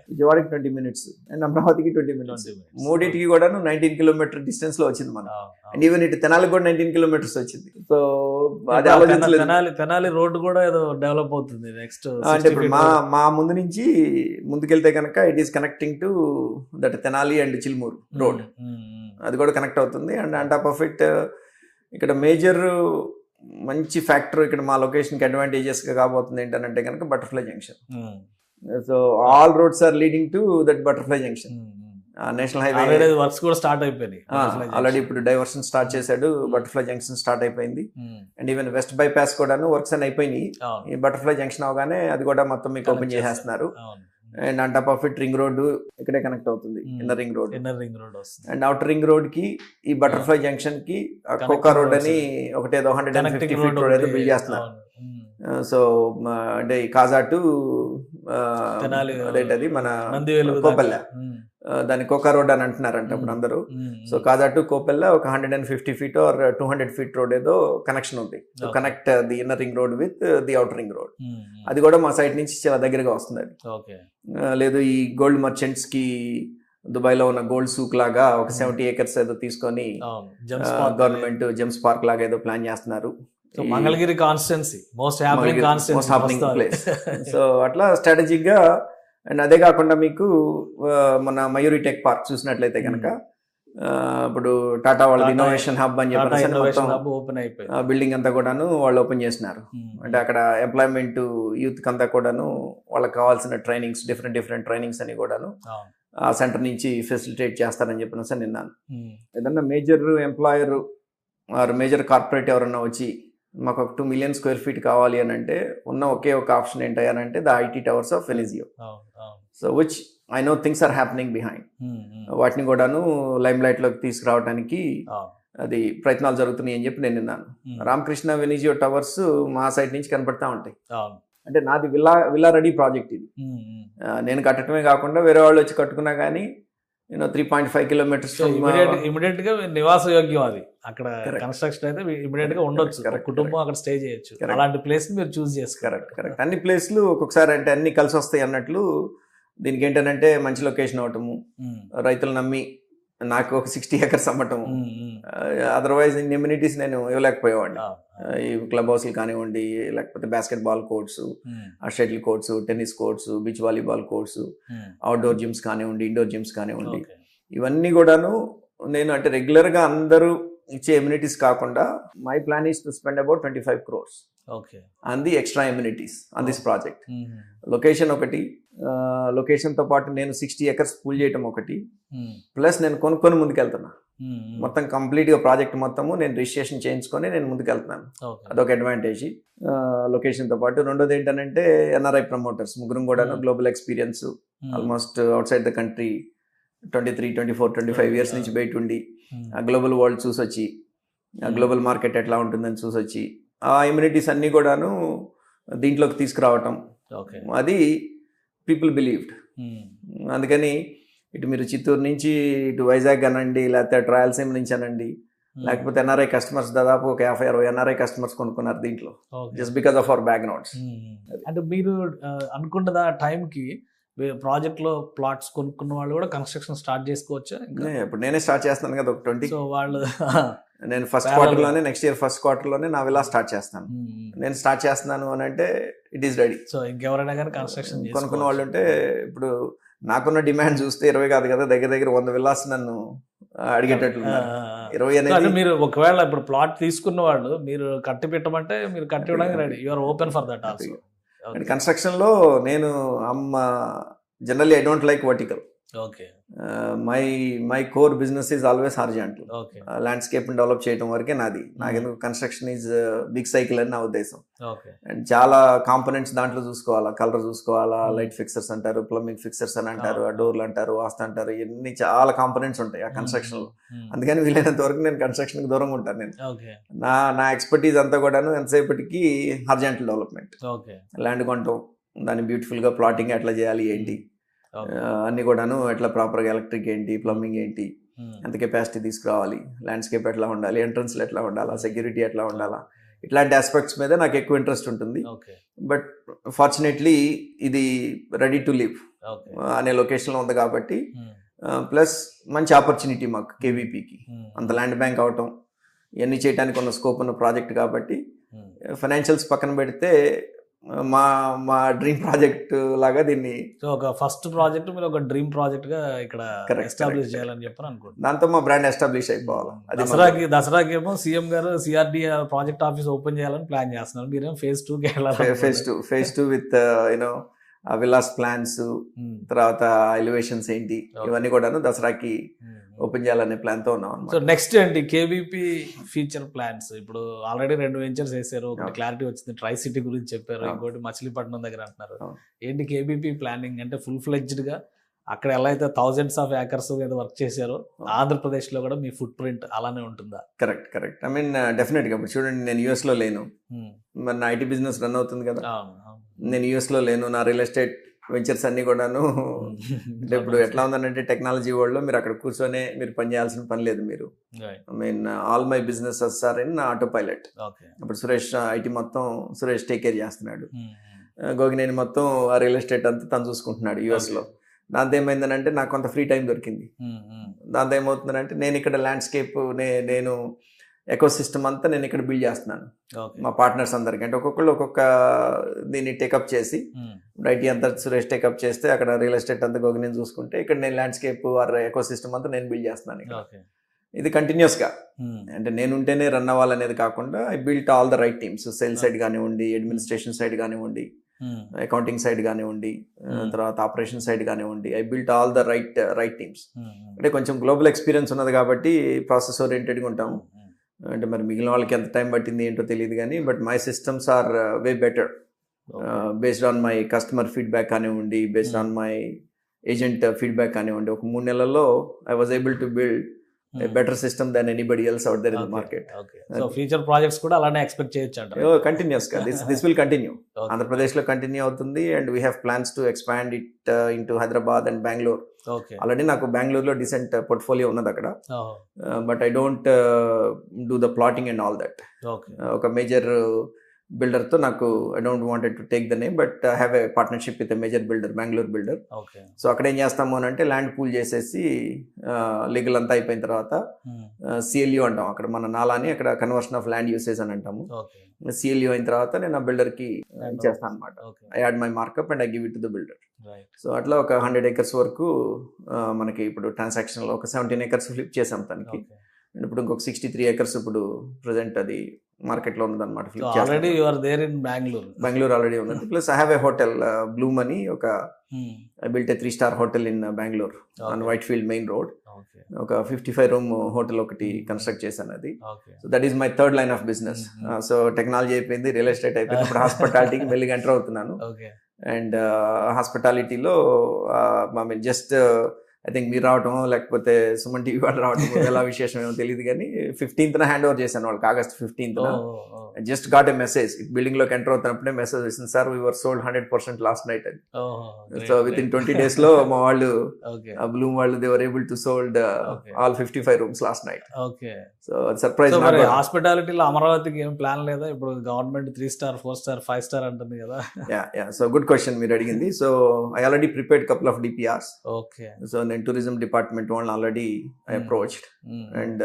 విజయవాడకి 20 minutes, అండ్ అమరావతికి 20 minutes. మూడింటికి కూడా 19 kilometer డిస్టెన్స్ లో వచ్చింది మనం. అండ్ ఈవెన్ ఇటు తెనాలి కూడా 19 kilometers వచ్చింది. సో అది ఆలోచించలేదు. తెనాలి రోడ్ కూడా ఏదో డెవలప్ అవుతుంది నెక్స్ట్. అంటే ఇప్పుడు మా ముందు నుంచి ముందుకెళ్తే కనుక it is connecting to that Tenali and Chilmuru road, అది కూడా కనెక్ట్ అవుతుంది. And on top of it ఇక్కడ మేజర్ మంచి ఫ్యాక్టర్ ఇక్కడ మా లొకేషన్కి అడ్వాంటేజెస్గా కాబోతుంది ఏంటంటే కనుక butterfly junction. So all roads are leading to that butterfly junction. National highway works కూడా స్టార్ట్ అయిపోయింది ఆల్రెడీ. ఇప్పుడు డైవర్షన్ స్టార్ట్ చేశాడు, బటర్ఫ్లై జంక్షన్ స్టార్ట్ అయిపోయింది. అండ్ ఈవెన్ వెస్ట్ బైపాస్ కూడాను వర్క్స్ అని అయిపోయినాయి. ఈ బటర్ఫ్లై జంక్షన్ అవగానే అది కూడా మొత్తం మీకు ఓపెన్ చేసేస్తున్నారు. And on top of it ring road ఇక్కడే కనెక్ట్ అవుతుంది, inner ring road. And outer ring road కి ఈ బటర్ఫ్లై జంక్షన్ కి కోకా రోడ్ అని ఒకటేదో 150 feet రోడ్ అయితే బిల్డ్ చేస్తున్నారు. సో అంటే ఈ కాజా టు అదేంటది మన కోపెల్ల, దాన్ని కోకా రోడ్ అని అంటున్నారంట ఇప్పుడు అందరూ. సో కాజా టు కోపెల్ల ఒక 150 feet ఆర్ 200 feet రోడ్ ఏదో కనెక్షన్ ఉంది. So connect the inner ring road with the outer ring road. అది కూడా మా సైడ్ నుంచి చాలా దగ్గరగా వస్తుంది. అది లేదు ఈ గోల్డ్ మర్చెంట్స్ కి దుబాయ్ లో ఉన్న గోల్డ్ సూక్ లాగా ఒక 70 acres ఏదో తీసుకొని గవర్నమెంట్ జెమ్స్ పార్క్ లాగా ఏదో ప్లాన్ చేస్తున్నారు. Mangalagiri constituency most happening place. So అట్లా స్ట్రాటజిక్ గా. అండ్ అదే కాకుండా మీకు మన మయూరి టెక్ పార్క్ చూసినట్లయితే కనుక ఇప్పుడు టాటా వాళ్ళ ఇన్నోవేషన్ హబ్ అని చెప్పి బిల్డింగ్ అంతా కూడాను వాళ్ళు ఓపెన్ చేసినారు. అంటే అక్కడ ఎంప్లాయ్మెంట్ యూత్ అంతా కూడాను వాళ్ళకి కావాల్సిన ట్రైనింగ్స్, డిఫరెంట్ ట్రైనింగ్స్ అని కూడాను ఆ సెంటర్ నుంచి ఫెసిలిటేట్ చేస్తారని చెప్పిన సార్ నిన్నాను. ఏదన్నా major employer or major corporate ఎవరన్నా వచ్చి మాకు ఒక 2 million square feet కావాలి అని అంటే ఉన్న ఒకే ఒక ఆప్షన్ ఏంటంటే the IT towers of Venezio. So which I know things are happening behind. వాటిని కూడాను లైమ్ లైట్ లోకి తీసుకురావడానికి అది ప్రయత్నాలు జరుగుతున్నాయి అని చెప్పి నేను విన్నాను. రామకృష్ణ వెనిజియో టవర్స్ మా సైడ్ నుంచి కనపడతా ఉంటాయి. అంటే నాది విల్లా రెడీ ప్రాజెక్ట్ ఇది. నేను కట్టడమే కాకుండా వేరే వాళ్ళు వచ్చి కట్టుకున్నా కానీ 3.5 kilometers ఇమిడియట్ గా నివాస యోగ్యం. అది అక్కడ కన్స్ట్రక్షన్ అయితే ఇమిడియట్ గా ఉండొచ్చు, కుటుంబం అక్కడ స్టే చేయొచ్చు. అలాంటి ప్లేస్ మీరు చూస్ చేసుకోవాలి. కరెక్ట్. అన్ని ప్లేస్లు ఒక్కొక్కసారి అంటే అన్ని కలిసి వస్తాయి అన్నట్లు దీనికి ఏంటంటే మంచి లొకేషన్ అవటము, రైతులు నమ్మి నాకు ఒక 60 acres అమ్మటము. అదర్వైజ్ ఇన్ని ఎమ్యూనిటీస్ నేను ఇవ్వలేకపోయేవాడిని. ఈ క్లబ్ హౌస్లు కానివ్వండి, లేకపోతే basketball courts, shuttle courts, tennis courts, beach volleyball courts, outdoor gyms కానివ్వండి, ఇండోర్ జిమ్స్ కానివ్వండి, ఇవన్నీ కూడాను నేను అంటే రెగ్యులర్గా అందరూ ఇచ్చే ఎమ్యూనిటీస్ కాకుండా my plan is to spend about 25 crores on the extra amenities on this project. Location ఒకటి, లొకేషన్తో పాటు నేను 60 acres పూల్ చేయటం ఒకటి, ప్లస్ నేను కొనుక్కొని ముందుకెళ్తున్నా. మొత్తం కంప్లీట్గా ప్రాజెక్ట్ మొత్తము నేను రిజిస్ట్రేషన్ చేయించుకొని నేను ముందుకెళ్తున్నాను. అదొక అడ్వాంటేజ్ లొకేషన్తో పాటు. రెండోది ఏంటంటే ఎన్ఆర్ఐ ప్రమోటర్స్ ముగ్గురు కూడా global experience, almost out side the country 23, 24, 25 years నుంచి బయట ఉండి ఆ గ్లోబల్ వరల్డ్ చూసొచ్చి, ఆ గ్లోబల్ మార్కెట్ ఎట్లా ఉంటుందని చూసొచ్చి ఆ ఇమ్యూనిటీస్ అన్నీ కూడాను దీంట్లోకి తీసుకురావటం, అది పీపుల్ బిలీవ్డ్. అందుకని ఇటు మీరు చిత్తూరు నుంచి ఇటు వైజాగ్ అనండి, లేకపోతే రాయలసీమ నుంచి అనండి, లేకపోతే ఎన్ఆర్ఐ కస్టమర్స్ దాదాపు ఒక 50-60 ఎన్ఆర్ఐ కస్టమర్స్ కొనుక్కున్నారు దీంట్లో, just because of our backgrounds. అంటే మీరు అనుకున్న టైంకి ప్రాజెక్ట్ లో ప్లాట్స్ కొనుక్కున్న వాళ్ళు కూడా కన్స్ట్రక్షన్ స్టార్ట్ చేసుకోవచ్చా ఇంకా? ఇప్పుడు నేనే స్టార్ట్ చేస్తాను కదా ఒక 20. సో వాళ్ళు నేను ఫస్ట్ క్వార్టర్లోనే, నెక్స్ట్ ఇయర్ ఫస్ట్ క్వార్టర్లోనే నా విలా స్టార్ట్ చేస్తాను. నేను స్టార్ట్ చేస్తున్నాను అని అంటే ఇట్ ఈస్ రెడీ. సో ఇంకెవరైనా కానీ కన్స్ట్రక్షన్ కొనుక్కున్న వాళ్ళు ఉంటే, ఇప్పుడు నాకున్న డిమాండ్ చూస్తే 20 కాదు కదా, దగ్గర దగ్గర 100 విల్లాస్ నన్ను అడిగేటట్లు 20 అనేది. మీరు ఒకవేళ ఇప్పుడు ప్లాట్ తీసుకున్న వాళ్ళు మీరు కట్టి పెట్టమంటే మీరు కట్టి ఇవ్వడానికి ready, you're open for that also. And construction లో నేను generally I don't like vertical. Okay. My core business is always horizontal. Okay. Landscape develop చేయడం వరకే నాది. నాకెందుకు కన్స్ట్రక్షన్ ఈజ్ బిగ్ సైకిల్ అని నా ఉద్దేశం. ఓకే. అండ్ చాలా కాంపోనెంట్స్ దాంట్లో చూసుకోవాలా, కలర్ చూసుకోవాలా, లైట్ ఫిక్సర్స్ అంటారు, ప్లంబింగ్ ఫిక్సర్స్ అని అంటారు, డోర్లు అంటారు, వాస్తు అంటారు, ఇవన్నీ చాలా కాంపోనెంట్స్ ఉంటాయి ఆ కన్స్ట్రక్షన్ లో. అందుకని వీలైనంత వరకు నేను కన్స్ట్రక్షన్ కి దూరంగా ఉంటాను. నేను నా ఎక్స్పర్టీజ్ అంతా కూడాను ఎంతసేపటికి హారిజాంటల్ డెవలప్మెంట్, ల్యాండ్ కొనటం, దాన్ని బ్యూటిఫుల్ గా ప్లాటింగ్ ఎట్లా చేయాలి ఏంటి అన్ని కూడాను, ఎట్లా ప్రాపర్గా ఎలక్ట్రిక్ ఏంటి, ప్లంబింగ్ ఏంటి, ఎంత కెపాసిటీ తీసుకురావాలి, ల్యాండ్స్కేప్ ఎట్లా ఉండాలి, ఎంట్రన్స్లు ఎట్లా ఉండాలా, సెక్యూరిటీ ఎట్లా ఉండాలా, ఇట్లాంటి ఆస్పెక్ట్స్ మీద నాకు ఎక్కువ ఇంట్రెస్ట్ ఉంటుంది. బట్ ఫార్చునేట్లీ ఇది రెడీ టు లివ్ అనే లొకేషన్లో ఉంది కాబట్టి, ప్లస్ మంచి ఆపర్చునిటీ మాకు కేవీపీకి, అంత ల్యాండ్ బ్యాంక్ అవటం, ఇవన్నీ చేయడానికి ఉన్న స్కోప్ ఉన్న ప్రాజెక్ట్ కాబట్టి, ఫైనాన్షియల్స్ పక్కన పెడితే మా డ్రీమ్ ప్రాజెక్ట్ లాగా దీన్ని, ఒక ఫస్ట్ ప్రాజెక్ట్ మీరు ఒక డ్రీమ్ ప్రాజెక్ట్ గా ఇక్కడ ఎస్టాబ్లిష్ చేయాలని చెప్పని అనుకుంటున్నాను. దాంతో మా బ్రాండ్ ఎస్టాబ్లిష్ అయిపోవాలి. దసరాకి ఏమో సీఎం గారు సిఆర్డి ప్రాజెక్ట్ ఆఫీస్ ఓపెన్ చేయాలని ప్లాన్ చేస్తున్నారు, మీరేమో phase 2 కి వెళ్ళాలి. phase 2 విత్ విలాస్ ప్లాన్స్, తర్వాత ఎలివేషన్స్ ఏంటి, ఇవన్నీ కూడాను దసరాకి ఓపెన్ చేయాలనే ప్లాన్ తో ఉన్నాం. సో నెక్స్ట్ ఏంటి కేవీపీ ఫ్యూచర్ ప్లాన్స్? ఇప్పుడు ఆల్రెడీ 2 వెంచర్స్ వేసారు, ఒకటి క్లారిటీ వచ్చింది, ట్రై సిటీ గురించి చెప్పారు, ఇంకోటి మచిలీపట్నం దగ్గర అంటున్నారు. ఏంటి కేవీపీ ప్లానింగ్ అంటే? ఫుల్ ఫ్లెడ్జ్డ్ గా అక్కడ ఎలా అయితే థౌజండ్స్ ఆఫ్ ఏకర్స్ మీద వర్క్ చేశారో ఆంధ్రప్రదేశ్ లో కూడా మీ ఫుట్ ప్రింట్ అలానే ఉంటుందా? కరెక్ట్. ఐ మీన్ డెఫినెట్ గా. ఇప్పుడు చూడండి, నేను యుఎస్ లో లేను, మరి నా ఐటీ బిజినెస్ రన్ అవుతుంది కదా. నేను యుఎస్ లో లేను, నా రియల్ ఎస్టేట్ వెంచర్స్ అన్ని కూడాను. అంటే ఇప్పుడు ఎట్లా ఉందంటే టెక్నాలజీ వరల్డ్ లో మీరు అక్కడ కూర్చొనే మీరు పని చేయాల్సిన పని లేదు. మీరు I mean all my businesses are in autopilot. ఇప్పుడు సురేష్ ఐటీ మొత్తం సురేష్ టేక్ కేర్ చేస్తున్నాడు, గోగినేని మొత్తం ఆ రియల్ ఎస్టేట్ అంతా తను చూసుకుంటున్నాడు యుఎస్ లో. దాంతో ఏమైందంటే నాకు కొంత ఫ్రీ టైం దొరికింది. దాంతో ఏమవుతుందంటే నేను ఇక్కడ ల్యాండ్స్కేప్, నేను ఎకో సిస్టమ్ అంతా నేను ఇక్కడ బిల్డ్ చేస్తున్నాను మా పార్ట్నర్స్ అందరికి. అంటే ఒక్కొక్కళ్ళు ఒక్కొక్క దీన్ని టేకప్ చేసి, ఐటీ అంతా సురేష్ టేకప్ చేస్తే అక్కడ రియల్ ఎస్టేట్ అంతా గోగినేని చూసుకుంటే, ఇక్కడ నేను ల్యాండ్స్కేప్ ఆర్ ఎకో సిస్టమ్ అంతా నేను బిల్డ్ చేస్తున్నాను. ఇది కంటిన్యూస్ గా, అంటే నేను ఉంటేనే రన్ అవ్వాలనేది కాకుండా I built all the right teams. Sales side కానివ్వండి, అడ్మినిస్ట్రేషన్ సైడ్ కానివ్వండి, అకౌంటింగ్ సైడ్ కానివ్వండి, తర్వాత ఆపరేషన్ సైడ్ కానివ్వండి, I built all the right teams. అంటే కొంచెం గ్లోబల్ ఎక్స్పీరియన్స్ ఉన్నది కాబట్టి ప్రాసెస్ ఓరియంటెడ్గా ఉంటాము. అంటే మరి మిగిలిన వాళ్ళకి ఎంత టైం పట్టింది ఏంటో తెలియదు కానీ, but my systems are way better based on my customer feedback కానివ్వండి, based on my agent feedback కానివ్వండి. ఒక 3 నెలల్లో I was able to build a better system than anybody else out there in the market. So future projects కూడా అలానే expect చేయొచ్చు అంటారు? Continuous గా this will continue. Andhra Pradesh లో కంటిన్యూ అవుతుంది, and we have plans to expand it into Hyderabad and Bengaluru. Already నాకు బెంగళూరులో decent portfolio ఉన్నది అక్కడ, but I don't do the plotting and all that. ఒక మేజర్ బిల్డర్ తో నాకు, I don't wanted to take the name, but I have a partnership with a major builder, Bengaluru builder. So అక్కడ ఏం చేస్తాము అని అంటే ల్యాండ్ పూల్ చేసేసి legal అంతా అయిపోయిన తర్వాత సిఎల్యూ అంటాం అక్కడ మన నాలాని, అక్కడ కన్వర్షన్ ఆఫ్ ల్యాండ్ యూసేజ్ అని అంటాము. సిఎల్యూ అయిన తర్వాత నేను ఆ బిల్డర్ కి ఇచ్చేస్తాను అనమాట. I add my markup and I give it to the builder. So అట్లా ఒక 100 acres వరకు మనకి ఇప్పుడు ట్రాన్సాక్షన్ లో ఒక 17 acres ఫ్లిప్ చేసాం తనకి. అండ్ ఇప్పుడు ఇంకొక 63 acres ఇప్పుడు ప్రెసెంట్ అది మార్కెట్ లో ఉన్నదన్నమాట. బెంగళూరు ఆల్రెడీ ఉన్నది. Plus I have a hotel blue money, ఒక I built a 3-star hotel in Bengaluru on Whitefield main road. ఒక 55 room హోటల్ ఒకటి కన్స్ట్రక్ట్ చేశాను అది. So that is my third line of business. So technology అయిపోయింది, real estate అయిపోయింది, ఇప్పుడు హాస్పిటాలిటీకి వెళ్ళి ఎంటర్ అవుతున్నాను. అండ్ హాస్పిటాలిటీలో I mean just I think మీరు రావటమో లేకపోతే సుమన్ టీవీ వాళ్ళు రావటమో ఎలా విశేషం ఏమో తెలియదు కానీ 15th హ్యాండ్ ఓవర్ చేశాను వాళ్ళకి, August 15th. Just got a message building లోకి ఎంటర్ అవుతున్నప్పుడే మెసేజ్ వచ్చింది, sir we're sold 100% last night అని. సో విత్ ఇన్ 20 days లో మా వాళ్ళు బ్లూమ్ వాళ్ళు they were able to sold all 55 rooms last night. So surprise. హాస్పిటాలిటీలో అమరావతికి ఏం ప్లాన్ లేదా? ఇప్పుడు గవర్నమెంట్ 3 star 4 star 5 star అంటుంది కదా. యా సో గుడ్ క్వశ్చన్ మీరు అడిగింది. So I already prepared couple of DPRs. So నేను టూరిజం డిపార్ట్మెంట్ వాళ్ళని already I approached and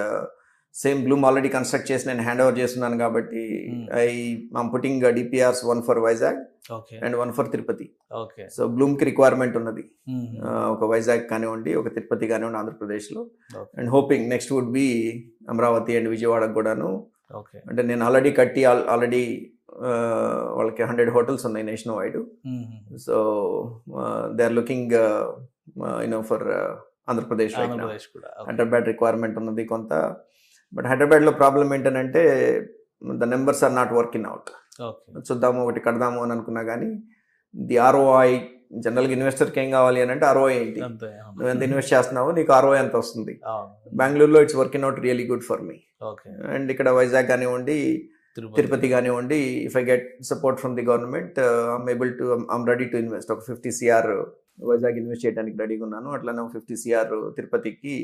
same Bloom already construct చేసి నేను హ్యాండ్ ఓవర్ చేస్తున్నాను కాబట్టి I'm putting DPRs, 1 for Vizag and 1 for Tirupati. So Bloom కి requirement ఉన్నది, ఒక వైజాగ్ కానివ్వండి, ఒక తిరుపతి కానివ్వండి ఆంధ్రప్రదేశ్ లో. And hoping next would be Amaravati and విజయవాడకు కూడాను. అంటే నేను ఆల్రెడీ కట్టి ఆల్రెడీ వాళ్ళకి 100 hotels ఉన్నాయి nation wide. So they are looking for Andhra Pradesh. Hyderabad requirement ఉన్నది కొంత, బట్ హైదరాబాద్ లో ప్రాబ్లం ఏంటంటే the numbers are not working out. చూద్దాము ఒకటి కడదాము అని అనుకున్నా కానీ ది ROI జనరల్గా ఇన్వెస్టర్కి ఏం కావాలి అని అంటే ROI ఏంటి, నువ్వు ఎంత ఇన్వెస్ట్ చేస్తున్నావు నీకు ROI ఎంత వస్తుంది. బెంగళూరులో it's working out really good for me. And ఇక్కడ వైజాగ్ కానివ్వండి, తిరుపతి కానివ్వండి, if I get support from the government I'm ready to invest. ఒక 50 CR వైజాగ్ ఇన్వెస్ట్ చేయడానికి రెడీగా ఉన్నాను, అట్లానే 50 CR తిరుపతికి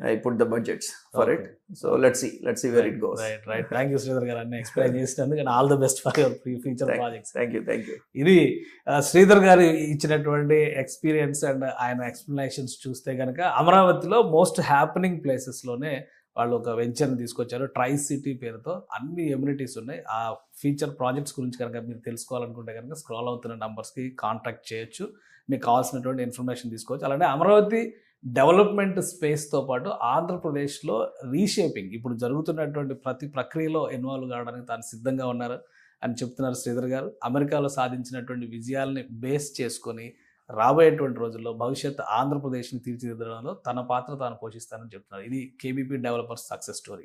I put the budgets for it. So let's see where it goes. Right. Thank you Sridhar garu అన్ని ఎక్స్ప్లెయిన్ చేసినందుకు, and all the best for your future projects. Thank you. ఇది శ్రీధర్ గారు ఇచ్చినటువంటి ఎక్స్పీరియన్స్ అండ్ ఆయన ఎక్స్ప్లెనేషన్స్ చూస్తే కనుక అమరావతిలో మోస్ట్ హ్యాపెనింగ్ ప్లేసెస్లోనే వాళ్ళు ఒక వెంచర్ని తీసుకొచ్చారు. ట్రై సిటీ పేరుతో అన్ని ఎమ్యూనిటీస్ ఉన్నాయి. ఆ ఫ్యూచర్ ప్రాజెక్ట్స్ గురించి కనుక మీరు తెలుసుకోవాలనుకుంటే కనుక స్క్రోల్ అవుతున్న నంబర్స్కి కాంటాక్ట్ చేయొచ్చు, మీకు కావాల్సినటువంటి ఇన్ఫర్మేషన్ తీసుకోవచ్చు. అలానే అమరావతి డెవలప్మెంట్ స్పేస్తో పాటు ఆంధ్రప్రదేశ్లో రీషేపింగ్ ఇప్పుడు జరుగుతున్నటువంటి ప్రతి ప్రక్రియలో ఇన్వాల్వ్ కావడానికి తాను సిద్ధంగా ఉన్నారు అని చెప్తున్నారు శ్రీధర్ గారు. అమెరికాలో సాధించినటువంటి విజయాల్ని బేస్ చేసుకొని రాబోయేటువంటి రోజుల్లో భవిష్యత్ ఆంధ్రప్రదేశ్ని తీర్చిదిద్దడంలో తన పాత్ర తాను పోషిస్తానని చెప్తున్నారు. ఇది KBP డెవలపర్స్ సక్సెస్ స్టోరీ.